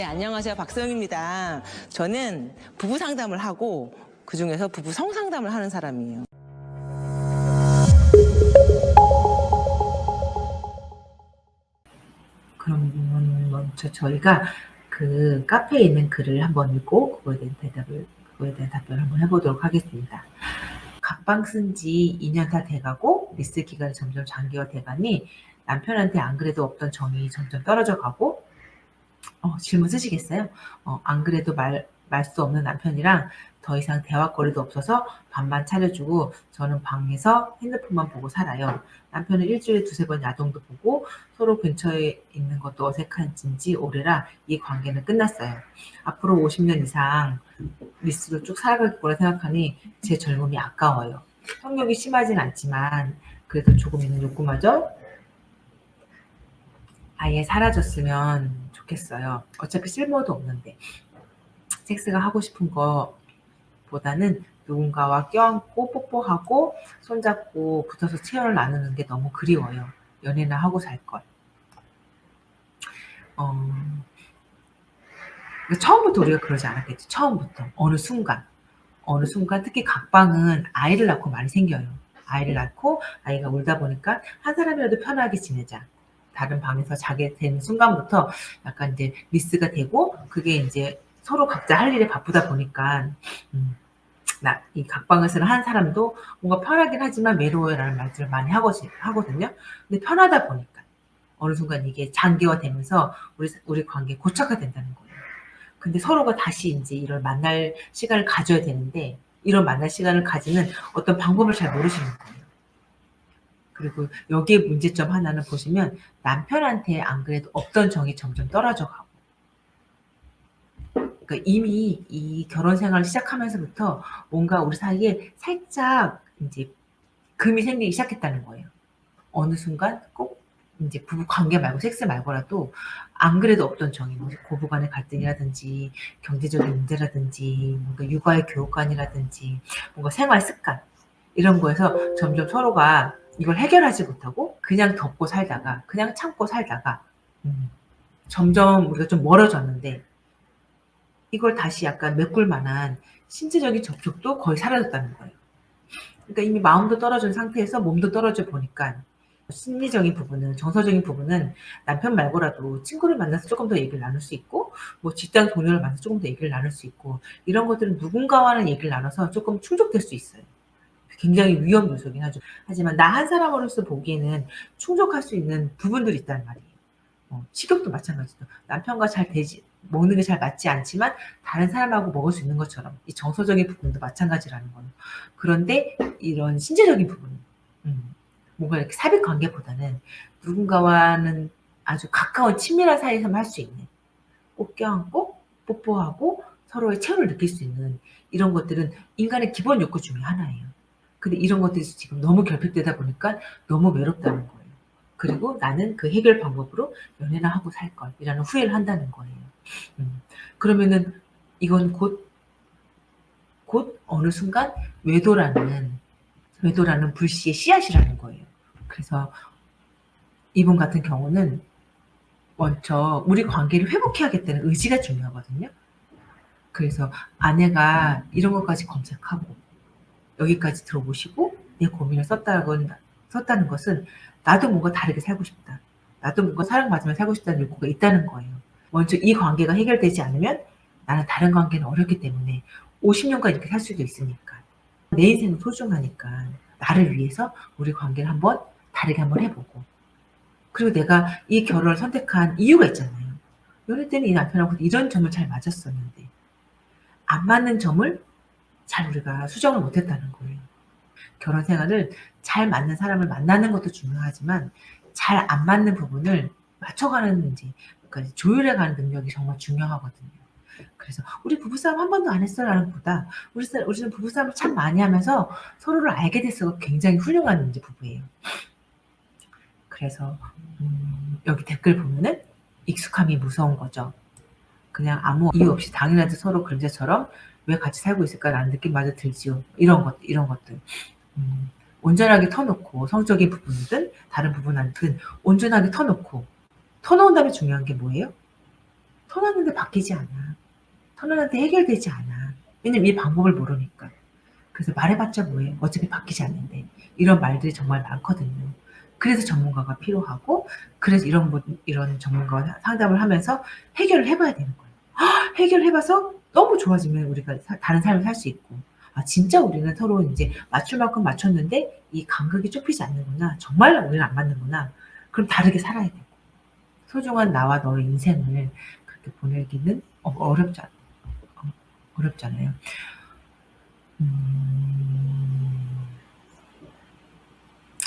네, 안녕하세요. 박서영입니다. 저는 부부 상담을 하고 그중에서 부부 성상담을 하는 사람이에요. 그럼 먼저 저희가 그 카페에 있는 글을 한번 읽고 그거에 대한 답변을 한번 해보도록 하겠습니다. 각방 쓴 지 2년 다 돼가고 리스 기간이 점점 장기화 돼가니 남편한테 안 그래도 없던 정이 점점 떨어져 가고 질문 쓰시겠어요? 안 그래도 말 수 없는 남편이랑 더 이상 대화거리도 없어서 밥만 차려주고 저는 방에서 핸드폰만 보고 살아요. 남편은 일주일에 두세 번 야동도 보고 서로 근처에 있는 것도 어색한지 오래라 이 관계는 끝났어요. 앞으로 50년 이상 리스로 쭉 살아가겠구나 생각하니 제 젊음이 아까워요. 성욕이 심하진 않지만 그래도 조금 있는 욕구마저 아예 사라졌으면 좋겠어요. 어차피 쓸모도 없는데. 섹스가 하고 싶은 거보다는 누군가와 껴안고 뽀뽀하고 손잡고 붙어서 체온을 나누는 게 너무 그리워요. 연애나 하고 살걸. 처음부터 우리가 그러지 않았겠지. 처음부터. 어느 순간 특히 각방은 아이를 낳고 많이 생겨요. 아이를 낳고 아이가 울다 보니까 한 사람이라도 편하게 지내자. 다른 방에서 자게 된 순간부터 약간 이제 미스가 되고 그게 이제 서로 각자 할 일에 바쁘다 보니까 이 각방을 쓰는 한 사람도 뭔가 편하긴 하지만 외로워요라는 말들을 많이 하거든요. 근데 편하다 보니까 어느 순간 이게 장기화되면서 우리 관계 고착화된다는 거예요. 근데 서로가 다시 이제 이런 만날 시간을 가져야 되는데 이런 만날 시간을 가지는 어떤 방법을 잘 모르시는 거예요. 그리고 여기에 문제점 하나는 보시면 남편한테 안 그래도 없던 정이 점점 떨어져 가고 그러니까 이미 이 결혼 생활을 시작하면서부터 뭔가 우리 사이에 살짝 이제 금이 생기기 시작했다는 거예요. 어느 순간 꼭 이제 부부 관계 말고 섹스 말고라도 안 그래도 없던 정이 뭐 고부 간의 갈등이라든지 경제적인 문제라든지 뭔가 육아의 교육관이라든지 뭔가 생활 습관 이런 거에서 점점 서로가 이걸 해결하지 못하고 그냥 덮고 살다가 그냥 참고 살다가 점점 우리가 좀 멀어졌는데 이걸 다시 약간 메꿀 만한 신체적인 접촉도 거의 사라졌다는 거예요. 그러니까 이미 마음도 떨어진 상태에서 몸도 떨어져 보니까 심리적인 부분은 정서적인 부분은 남편 말고라도 친구를 만나서 조금 더 얘기를 나눌 수 있고 뭐 직장 동료를 만나서 조금 더 얘기를 나눌 수 있고 이런 것들은 누군가와는 얘기를 나눠서 조금 충족될 수 있어요. 굉장히 위험 요소긴 하죠. 하지만 나 한 사람으로서 보기에는 충족할 수 있는 부분들이 있단 말이에요. 식욕도 마찬가지죠. 남편과 먹는 게 잘 맞지 않지만 다른 사람하고 먹을 수 있는 것처럼 이 정서적인 부분도 마찬가지라는 거예요. 그런데 이런 신체적인 부분, 뭔가 이렇게 삽입 관계보다는 누군가와는 아주 가까운 친밀한 사이에서만 할 수 있는 꼭 껴안고 뽀뽀하고 서로의 체온을 느낄 수 있는 이런 것들은 인간의 기본 욕구 중에 하나예요. 근데 이런 것들이 지금 너무 결핍되다 보니까 너무 외롭다는 거예요. 그리고 나는 그 해결 방법으로 연애나 하고 살걸 이라는 후회를 한다는 거예요. 그러면은 이건 곧 어느 순간 외도라는 불씨의 씨앗이라는 거예요. 그래서 이분 같은 경우는 먼저 우리 관계를 회복해야겠다는 의지가 중요하거든요. 그래서 아내가 이런 것까지 검색하고 여기까지 들어보시고 내 고민을 썼다는 것은 나도 뭔가 다르게 살고 싶다. 나도 뭔가 사랑받으며 살고 싶다는 욕구가 있다는 거예요. 먼저 이 관계가 해결되지 않으면 나는 다른 관계는 어렵기 때문에 50년간 이렇게 살 수도 있으니까. 내 인생은 소중하니까 나를 위해서 우리 관계를 다르게 한번 해보고 그리고 내가 이 결혼을 선택한 이유가 있잖아요. 연애 때는 이 남편하고 이런 점을 잘 맞았었는데 안 맞는 점을 잘 우리가 수정을 못했다는 거예요. 결혼 생활을 잘 맞는 사람을 만나는 것도 중요하지만 잘 안 맞는 부분을 맞춰가는 그러니까 조율해가는 능력이 정말 중요하거든요. 그래서 우리 부부싸움 한 번도 안 했어라는 것보다 우리는 부부싸움을 참 많이 하면서 서로를 알게 됐어가 굉장히 훌륭한 부부예요. 그래서 여기 댓글 보면은 익숙함이 무서운 거죠. 그냥 아무 이유 없이 당연하게 서로 그림자처럼 왜 같이 살고 있을까라는 느낌마저 들지요. 이런 것들. 온전하게 터놓고 성적인 부분이든 다른 부분이든 온전하게 터놓은 다음에 중요한 게 뭐예요? 터놨는데 바뀌지 않아. 터놨는데 해결되지 않아. 왜냐면 이 방법을 모르니까. 그래서 말해봤자 뭐해. 어차피 바뀌지 않는데. 이런 말들이 정말 많거든요. 그래서 전문가가 필요하고, 그래서 이런 전문가와 상담을 하면서 해결을 해봐야 되는 거예요. 해결해봐서 너무 좋아지면 우리가 다른 삶을 살 수 있고, 아, 진짜 우리는 서로 이제 맞출 만큼 맞췄는데 이 간극이 좁히지 않는구나. 정말 우리는 안 맞는구나. 그럼 다르게 살아야 되고. 소중한 나와 너의 인생을 그렇게 보내기는 어렵잖아요.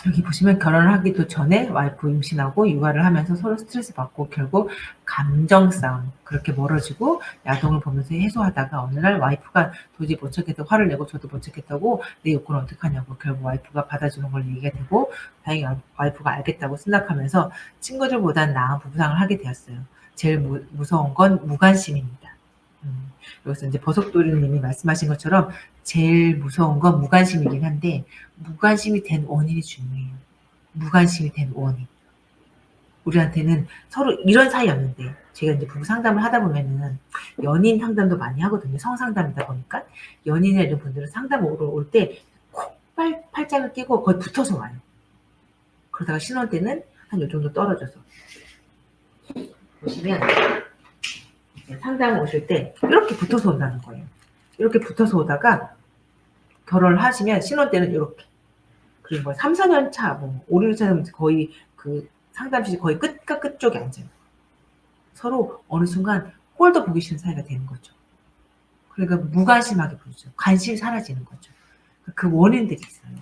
여기 보시면 결혼을 하기도 전에 와이프 임신하고 육아를 하면서 서로 스트레스 받고 결국 감정 싸움 그렇게 멀어지고 야동을 보면서 해소하다가 어느 날 와이프가 도저히 못 찾겠다고 화를 내고 저도 못 찾겠다고 내 욕구는 어떡하냐고 결국 와이프가 받아주는 걸 얘기가 되고 다행히 와이프가 알겠다고 생각하면서 친구들보단 나은 부부상을 하게 되었어요. 제일 무서운 건 무관심입니다. 여기서 이제 버섯돌이님이 말씀하신 것처럼 제일 무서운 건 무관심이긴 한데 무관심이 된 원인이 중요해요. 무관심이 된 원인. 우리한테는 서로 이런 사이였는데 제가 이제 부부 상담을 하다 보면은 연인 상담도 많이 하거든요. 성상담이다 보니까 연인이나 이런 분들은 상담 오러 올 때 콕 팔짱을 끼고 거의 붙어서 와요. 그러다가 신혼 때는 한 요 정도 떨어져서 보시면 상담 오실 때 이렇게 붙어서 온다는 거예요. 이렇게 붙어서 오다가 결혼을 하시면 신혼 때는 이렇게 그리고 뭐 3, 4년 차, 뭐 5, 6년 차면 거의 그 상담실이 거의 끝과 끝 쪽에 앉아요. 서로 어느 순간 꼴도 보기 싫은 사이가 되는 거죠. 그러니까 무관심하게 보죠. 관심이 사라지는 거죠. 그 원인들이 있어요.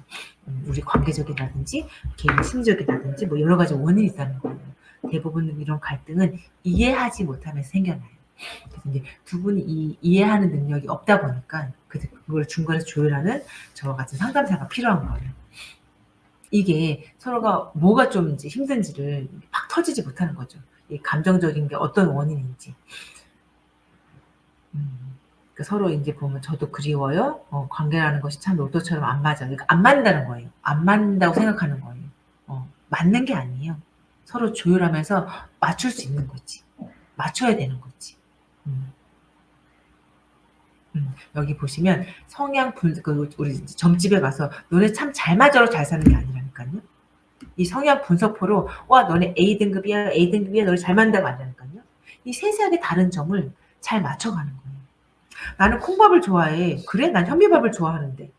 우리 관계적이라든지 개인 심리적이라든지 뭐 여러 가지 원인이 있다는 거예요. 대부분 이런 갈등은 이해하지 못하면서 생겨나요. 그래서 이제 두 분이 이해하는 능력이 없다 보니까 그걸 중간에서 조율하는 저와 같은 상담사가 필요한 거예요. 이게 서로가 뭐가 좀 이제 힘든지를 팍 터지지 못하는 거죠. 이 감정적인 게 어떤 원인인지. 그러니까 서로 이제 보면 저도 그리워요. 관계라는 것이 참 로또처럼 안 맞아. 그러니까 안 맞는다는 거예요. 안 맞는다고 생각하는 거예요. 맞는 게 아니에요. 서로 조율하면서 맞출 수 있는 거지. 맞춰야 되는 거지. 여기 보시면 성향 우리 점집에 가서 너네 참 잘 맞아로 잘 사는 게 아니라니까요. 이 성향 분석표로 와 너네 A등급이야 A등급이야 너네 잘 맞는다고 한다니까요. 이 세세하게 다른 점을 잘 맞춰가는 거예요. 나는 콩밥을 좋아해. 그래? 난 현미밥을 좋아하는데.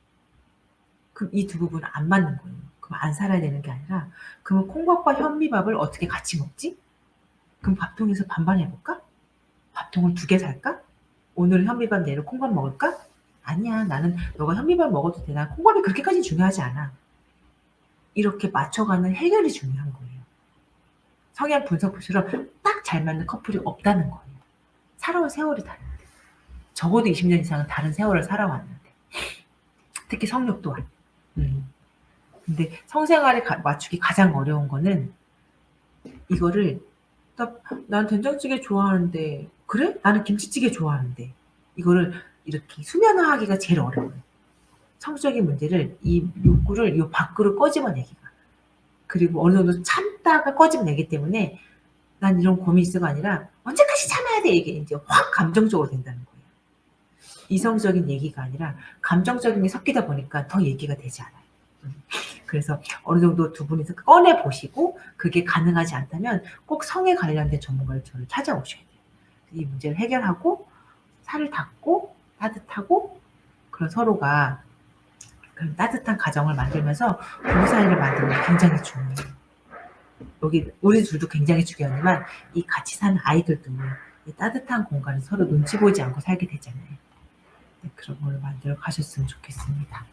그럼 이 두 부분은 안 맞는 거예요. 그럼 안 살아야 되는 게 아니라 그러면 콩밥과 현미밥을 어떻게 같이 먹지? 그럼 밥통에서 반반 해볼까? 밥통을 2개 살까? 오늘은 현미밥 내일 콩밥 먹을까? 아니야. 나는 너가 현미밥 먹어도 돼. 난 콩밥이 그렇게까지 중요하지 않아. 이렇게 맞춰가는 해결이 중요한 거예요. 성향 분석표처럼 딱 잘 맞는 커플이 없다는 거예요. 살아온 세월이 다른데. 적어도 20년 이상은 다른 세월을 살아왔는데. 특히 성욕 또한. 근데 성생활에 맞추기 가장 어려운 거는 이거를 난 된장찌개 좋아하는데 그래? 나는 김치찌개 좋아하는데 이거를 이렇게 수면화하기가 제일 어려워요. 성적인 문제를 이 욕구를 이 밖으로 꺼집어내기가 그리고 어느 정도 참다가 꺼집어내기 때문에 난 이런 고민이 있어가 아니라 언제까지 참아야 돼 이게 이제 확 감정적으로 된다는 거예요. 이성적인 얘기가 아니라 감정적인 게 섞이다 보니까 더 얘기가 되지 않아요. 그래서 어느 정도 두 분이서 꺼내 보시고 그게 가능하지 않다면 꼭 성에 관련된 전문가를 저를 찾아오셔야 돼요. 이 문제를 해결하고 살을 닫고 따뜻하고 그런 서로가 그런 따뜻한 가정을 만들면서 부부 사이를 만드는 게 굉장히 중요해요. 여기 우리 둘도 굉장히 중요하지만 이 같이 사는 아이들도 이 따뜻한 공간을 서로 눈치 보지 않고 살게 되잖아요. 그런 걸 만들어 가셨으면 좋겠습니다.